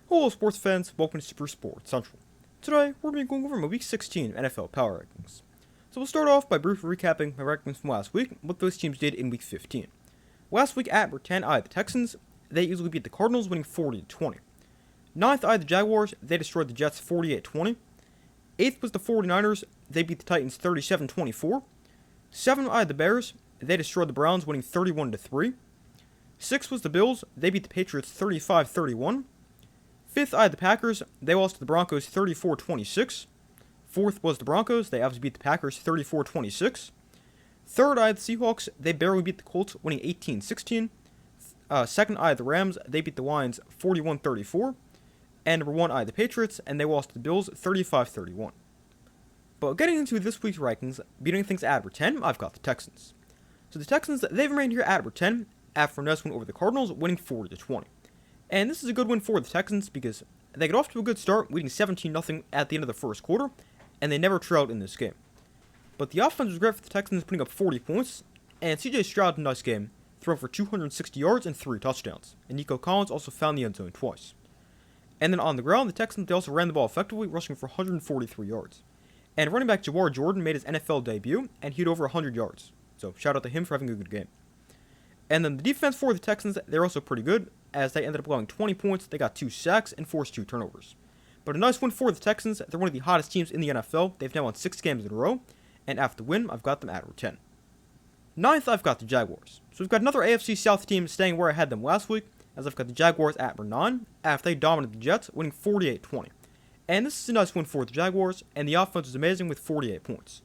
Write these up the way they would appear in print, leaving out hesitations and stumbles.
Hello, sports fans. Welcome to Super Sports Central. Today, we're going to be going over my Week 16 NFL Power Rankings. So we'll start off by briefly recapping my rankings from last week, what those teams did in Week 15. Last week at number 10, I had the Texans. They easily beat the Cardinals, winning 40-20. Ninth, I had the Jaguars. They destroyed the Jets 48-20. Eighth was the 49ers. They beat the Titans 37-24. Seventh, I had the Bears. They destroyed the Browns, winning 31-3. Sixth was the Bills. They beat the Patriots 35-31. Fifth, I had the Packers. They lost to the Broncos 34-26. Fourth was the Broncos. They obviously beat the Packers 34-26. Third, I had the Seahawks. They barely beat the Colts, winning 18-16. Second, I had the Rams. They beat the Lions 41-34. And number one, I had the Patriots, and they lost to the Bills 35-31. But getting into this week's rankings, beating things at number 10, I've got the Texans. So the Texans, they've remained here at number 10 after a nice win over the Cardinals, winning 40-20. And this is a good win for the Texans because they got off to a good start, leading 17-0 at the end of the first quarter, and they never trailed in this game. But the offense was great for the Texans, putting up 40 points, and CJ Stroud had a nice game, throwing for 260 yards and 3 touchdowns, and Nico Collins also found the end zone twice. And then on the ground, the Texans, they also ran the ball effectively, rushing for 143 yards. And running back Jawar Jordan made his NFL debut, and he had over 100 yards. So shout out to him for having a good game. And then the defense for the Texans, they're also pretty good, as they ended up allowing 20 points, they got 2 sacks, and forced 2 turnovers. But a nice win for the Texans. They're one of the hottest teams in the NFL. They've now won 6 games in a row, and after the win, I've got them at number 10. Ninth, I've got the Jaguars. So we've got another AFC South team staying where I had them last week, as I've got the Jaguars at number 9, after they dominated the Jets, winning 48-20. And this is a nice win for the Jaguars, and the offense was amazing with 48 points.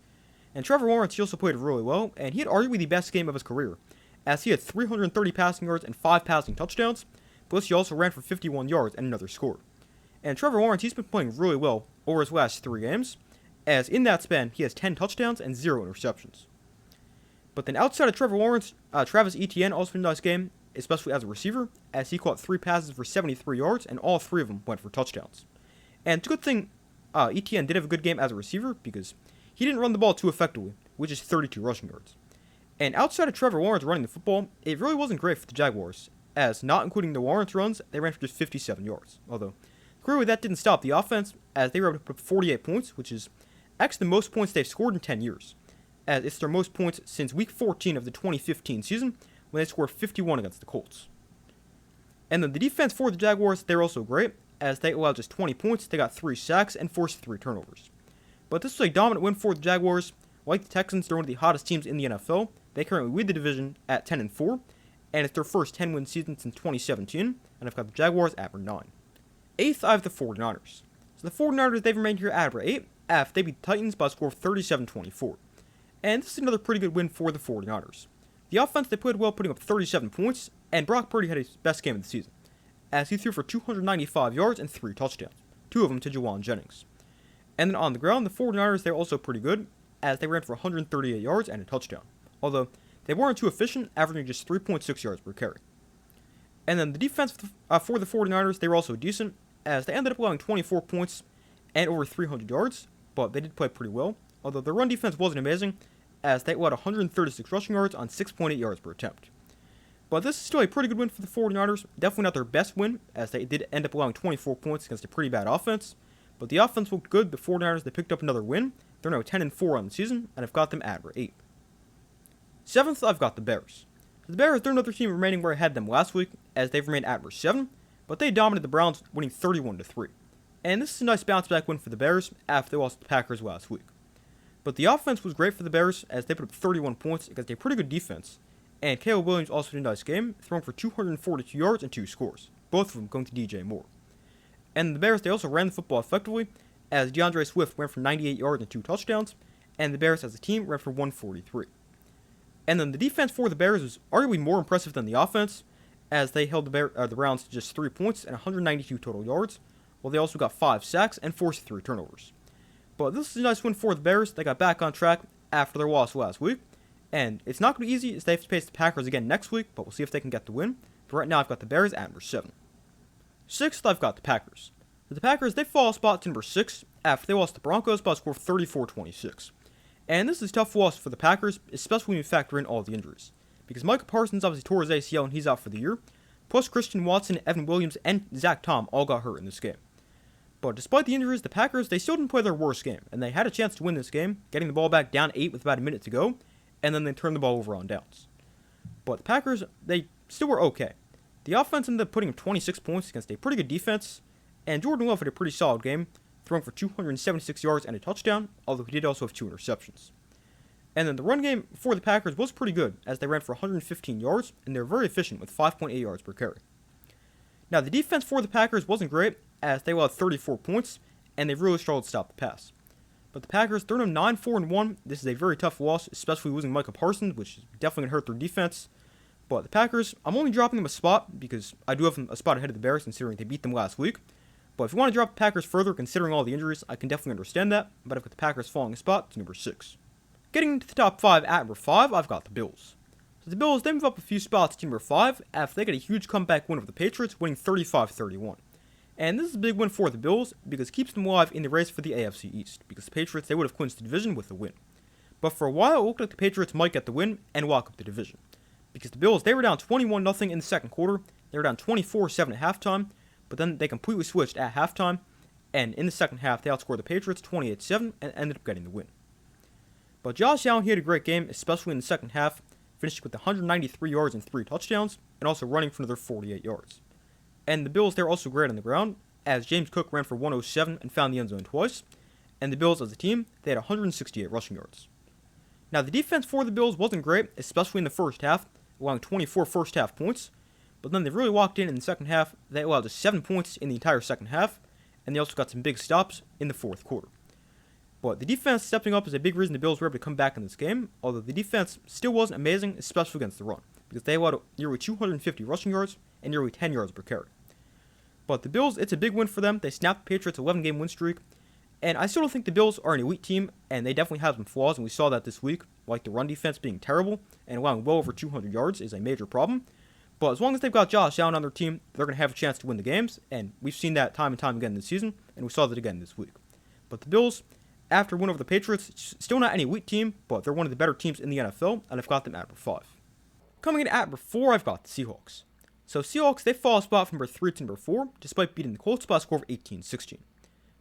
And Trevor Lawrence, he also played really well, and he had arguably the best game of his career, as he had 330 passing yards and 5 passing touchdowns, plus he also ran for 51 yards and another score. And Trevor Lawrence, he's been playing really well over his last 3 games, as in that span, he has 10 touchdowns and 0 interceptions. But then outside of Trevor Lawrence, Travis Etienne also had a nice game, especially as a receiver, as he caught 3 passes for 73 yards, and all 3 of them went for touchdowns. And it's a good thing Etienne did have a good game as a receiver, because he didn't run the ball too effectively, which is 32 rushing yards. And outside of Trevor Lawrence running the football, it really wasn't great for the Jaguars, as not including the Lawrence runs, they ran for just 57 yards. Although, clearly that didn't stop the offense, as they were able to put up 48 points, which is actually the most points they've scored in 10 years, as it's their most points since Week 14 of the 2015 season, when they scored 51 against the Colts. And then the defense for the Jaguars, they're also great, as they allowed just 20 points, they got 3 sacks, and forced 3 turnovers. But this was a dominant win for the Jaguars. Like the Texans, they're one of the hottest teams in the NFL. They currently lead the division at 10-4, and it's their first 10-win season since 2017, and I've got the Jaguars at number 9. Eighth, I have the 49ers. So the 49ers, they've remained here at number 8, after they beat the Titans by a score of 37-24. And this is another pretty good win for the 49ers. The offense, they played well, putting up 37 points, and Brock Purdy had his best game of the season, as he threw for 295 yards and 3 touchdowns, 2 of them to Jawan Jennings. And then on the ground, the 49ers, they're also pretty good, as they ran for 138 yards and a touchdown, although they weren't too efficient, averaging just 3.6 yards per carry. And then the defense for the 49ers, they were also decent, as they ended up allowing 24 points and over 300 yards, but they did play pretty well, although their run defense wasn't amazing, as they allowed 136 rushing yards on 6.8 yards per attempt. But this is still a pretty good win for the 49ers, definitely not their best win, as they did end up allowing 24 points against a pretty bad offense, but the offense looked good. The 49ers, they picked up another win. They're now 10-4 on the season, and I've got them at number 8. Seventh, I've got the Bears. The Bears, they're another team remaining where I had them last week, as they've remained at number 7, but they dominated the Browns, winning 31-3. And this is a nice bounce-back win for the Bears, after they lost to the Packers last week. But the offense was great for the Bears, as they put up 31 points against a pretty good defense, and Caleb Williams also had a nice game, throwing for 242 yards and 2 scores, both of them going to DJ Moore. And the Bears, they also ran the football effectively, as DeAndre Swift went for 98 yards and 2 touchdowns, and the Bears as a team ran for 143. And then the defense for the Bears was arguably more impressive than the offense, as they held the Browns to just 3 points and 192 total yards, while they also got 5 sacks and forced 3 turnovers. But this is a nice win for the Bears. They got back on track after their loss last week, and it's not going to be easy as they have to face the Packers again next week, but we'll see if they can get the win. But right now I've got the Bears at number 7. Sixth, I've got the Packers. The Packers, they fall a spot to number 6 after they lost the Broncos by a score of 34-26. And this is a tough loss for the Packers, especially when you factor in all the injuries. Because Micah Parsons obviously tore his ACL and he's out for the year, plus Christian Watson, Evan Williams, and Zach Tom all got hurt in this game. But despite the injuries, the Packers, they still didn't play their worst game, and they had a chance to win this game, getting the ball back down 8 with about a minute to go, and then they turned the ball over on downs. But the Packers, they still were okay. The offense ended up putting up 26 points against a pretty good defense, and Jordan Love had a pretty solid game, throwing for 276 yards and a touchdown, although he did also have 2 interceptions. And then the run game for the Packers was pretty good, as they ran for 115 yards, and they were very efficient with 5.8 yards per carry. Now, the defense for the Packers wasn't great, as they allowed 34 points, and they really struggled to stop the pass. But the Packers, they're now 9-4-1. This is a very tough loss, especially losing Micah Parsons, which is definitely going to hurt their defense. But the Packers, I'm only dropping them a spot, because I do have them a spot ahead of the Bears, considering they beat them last week. But if you want to drop the Packers further, considering all the injuries, I can definitely understand that. But I've got the Packers falling a spot to number 6. Getting to the top 5 at number 5, I've got the Bills. So the Bills, they move up a few spots to number 5 after they get a huge comeback win over the Patriots, winning 35-31. And this is a big win for the Bills because it keeps them alive in the race for the AFC East, because the Patriots, they would have clinched the division with the win. But for a while, it looked like the Patriots might get the win and lock up the division, because the Bills, they were down 21-0 in the second quarter, they were down 24-7 at halftime, but then they completely switched at halftime, and in the second half, they outscored the Patriots 28-7 and ended up getting the win. But Josh Allen, he had a great game, especially in the second half, finishing with 193 yards and 3 touchdowns, and also running for another 48 yards. And the Bills, they're also great on the ground, as James Cook ran for 107 and found the end zone twice, and the Bills as a team, they had 168 rushing yards. Now, the defense for the Bills wasn't great, especially in the first half, allowing 24 first half points, but then they really walked in the second half. They allowed just 7 points in the entire second half, and they also got some big stops in the fourth quarter. But the defense stepping up is a big reason the Bills were able to come back in this game, although the defense still wasn't amazing, especially against the run, because they allowed nearly 250 rushing yards and nearly 10 yards per carry. But the Bills, it's a big win for them. They snapped the Patriots' 11-game win streak, and I still don't think the Bills are an elite team, and they definitely have some flaws, and we saw that this week, like the run defense being terrible, and allowing well over 200 yards is a major problem. But as long as they've got Josh Allen on their team, they're going to have a chance to win the games, and we've seen that time and time again this season, and we saw that again this week. But the Bills, after win over the Patriots, still not an elite team, but they're one of the better teams in the NFL, and I've got them at number 5. Coming in at number 4, I've got the Seahawks. So Seahawks, they fall a spot from number 3 to number 4, despite beating the Colts by a score of 18-16.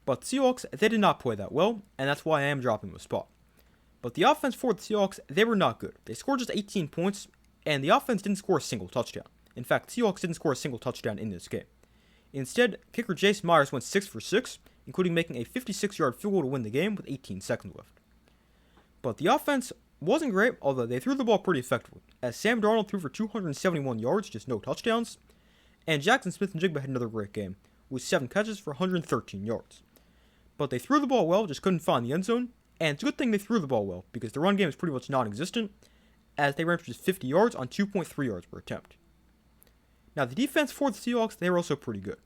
But the Seahawks, they did not play that well, and that's why I am dropping them a spot. But the offense for the Seahawks, they were not good. They scored just 18 points, and the offense didn't score a single touchdown. In fact, the Seahawks didn't score a single touchdown in this game. Instead, kicker Jason Myers went 6 for 6, including making a 56-yard field goal to win the game with 18 seconds left. But the offense wasn't great, although they threw the ball pretty effectively, as Sam Darnold threw for 271 yards, just no touchdowns, and Jackson Smith-Njigba had another great game, with 7 catches for 113 yards. But they threw the ball well, just couldn't find the end zone, and it's a good thing they threw the ball well, because the run game is pretty much non-existent, as they ran for just 50 yards on 2.3 yards per attempt. Now, the defense for the Seahawks, they were also pretty good,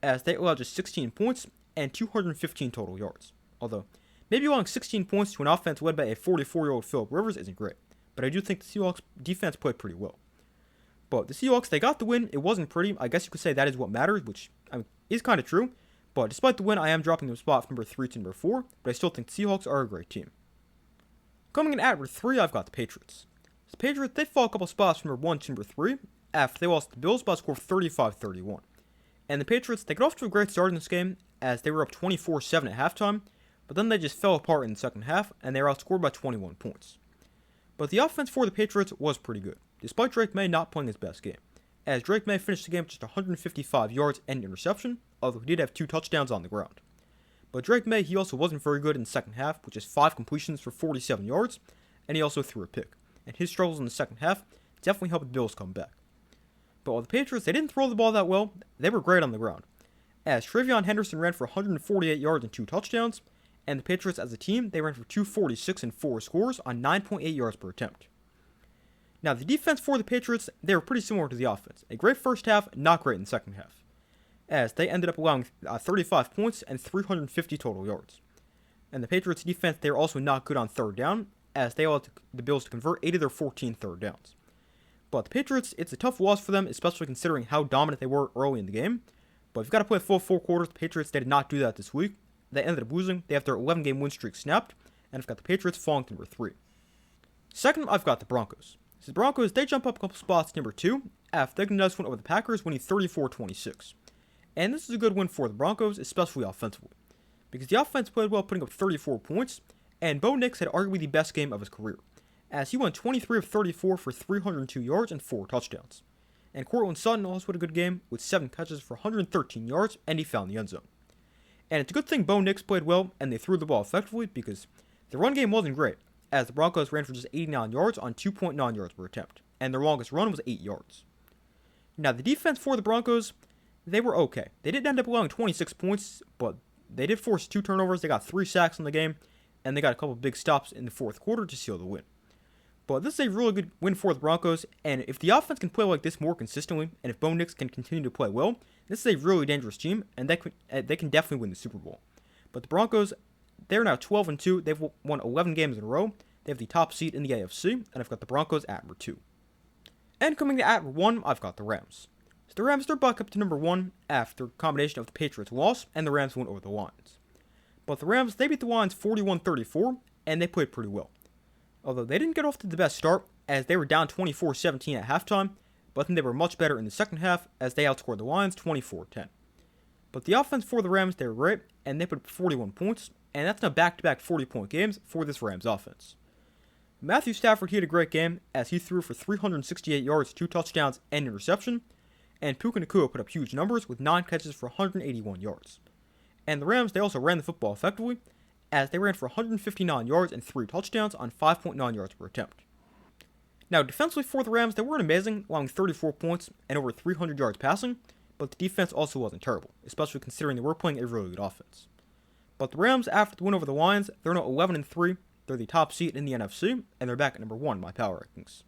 as they allowed just 16 points and 215 total yards, although maybe allowing 16 points to an offense led by a 44-year-old Philip Rivers isn't great, but I do think the Seahawks defense played pretty well. But the Seahawks, they got the win. It wasn't pretty. I guess you could say that is what matters, which is kind of true. But despite the win, I am dropping them a spot from number 3 to number 4, but I still think the Seahawks are a great team. Coming in at number 3, I've got the Patriots. The Patriots, they fall a couple spots from number 1 to number 3 after they lost to the Bills by a score of 35-31. And the Patriots, they got off to a great start in this game, as they were up 24-7 at halftime, but then they just fell apart in the second half, and they were outscored by 21 points. But the offense for the Patriots was pretty good, despite Drake May not playing his best game, as Drake May finished the game with just 155 yards and an interception, although he did have 2 touchdowns on the ground. But Drake May, he also wasn't very good in the second half, with just 5 completions for 47 yards, and he also threw a pick. And his struggles in the second half definitely helped the Bills come back. But while the Patriots, they didn't throw the ball that well, they were great on the ground, as Travion Henderson ran for 148 yards and 2 touchdowns, and the Patriots as a team, they ran for 246 and 4 scores on 9.8 yards per attempt. Now, the defense for the Patriots, they were pretty similar to the offense. A great first half, not great in the second half, as they ended up allowing 35 points and 350 total yards. And the Patriots defense, they were also not good on third down, as they allowed the Bills to convert 8 of their 14 third downs. But the Patriots, it's a tough loss for them, especially considering how dominant they were early in the game. But if you've got to play a full 4 quarters, the Patriots, they did not do that this week. They ended up losing. They have their 11-game win streak snapped, and I've got the Patriots falling to number 3. Second, I've got the Broncos. So the Broncos, they jump up a couple spots to number 2, after taking a nice win over the Packers, winning 34-26. And this is a good win for the Broncos, especially offensively, because the offense played well, putting up 34 points, and Bo Nix had arguably the best game of his career, as he went 23 of 34 for 302 yards and 4 touchdowns. And Courtland Sutton also had a good game, with 7 catches for 113 yards, and he found the end zone. And it's a good thing Bo Nix played well, and they threw the ball effectively, because the run game wasn't great, as the Broncos ran for just 89 yards on 2.9 yards per attempt, and their longest run was 8 yards. Now, the defense for the Broncos, they were okay. They didn't end up allowing 26 points, but they did force 2 turnovers. They got 3 sacks in the game, and they got a couple big stops in the fourth quarter to seal the win. But this is a really good win for the Broncos, and if the offense can play like this more consistently, and if Bo Nix can continue to play well, this is a really dangerous team, and they can definitely win the Super Bowl. But the Broncos, they're now 12-2. They've won 11 games in a row. They have the top seed in the AFC, and I've got the Broncos at number 2. And coming to at number 1, I've got the Rams. So the Rams, they're back up to number 1 after a combination of the Patriots' loss and the Rams win over the Lions. But the Rams, they beat the Lions 41-34, and they played pretty well. Although they didn't get off to the best start, as they were down 24-17 at halftime, but then they were much better in the second half, as they outscored the Lions 24-10. But the offense for the Rams, they were great, and they put up 41 points, and that's now back-to-back 40-point games for this Rams offense. Matthew Stafford, he had a great game, as he threw for 368 yards, 2 touchdowns, and an interception, and Puka Nacua put up huge numbers with 9 catches for 181 yards. And the Rams, they also ran the football effectively, as they ran for 159 yards and 3 touchdowns on 5.9 yards per attempt. Now, defensively for the Rams, they weren't amazing, allowing 34 points and over 300 yards passing, but the defense also wasn't terrible, especially considering they were playing a really good offense. But the Rams, after the win over the Lions, they're now 11-3, they're the top seed in the NFC, and they're back at number 1 in my power rankings.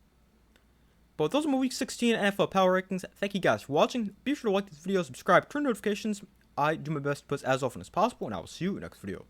But those are my Week 16 NFL Power Rankings. Thank you guys for watching. Be sure to like this video, subscribe, turn notifications. I do my best to post as often as possible, and I will see you in the next video.